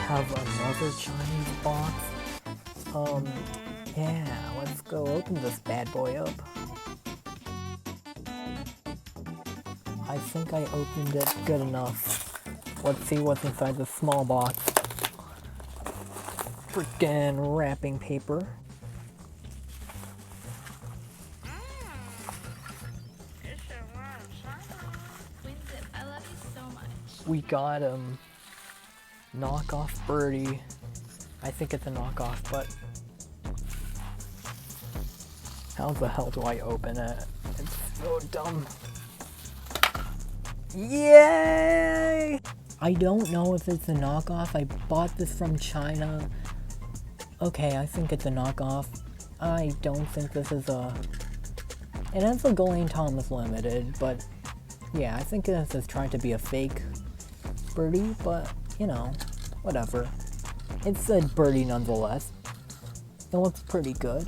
have another Chinese box. Yeah, let's go open this bad boy up. I think I opened it good enough. Let's see what's inside the small box. Freaking wrapping paper. I love you so much. We got knockoff Bertie. I think it's a knockoff, but how the hell do I open it? It's so dumb. Yay! I don't know if it's a knockoff. I bought this from China. Okay, I think it's a knockoff. I don't think this is a... It has a Ghislaine Thomas Limited, but yeah, I think this is trying to be a fake Bertie, but you know, whatever. It's a Bertie nonetheless. It looks pretty good.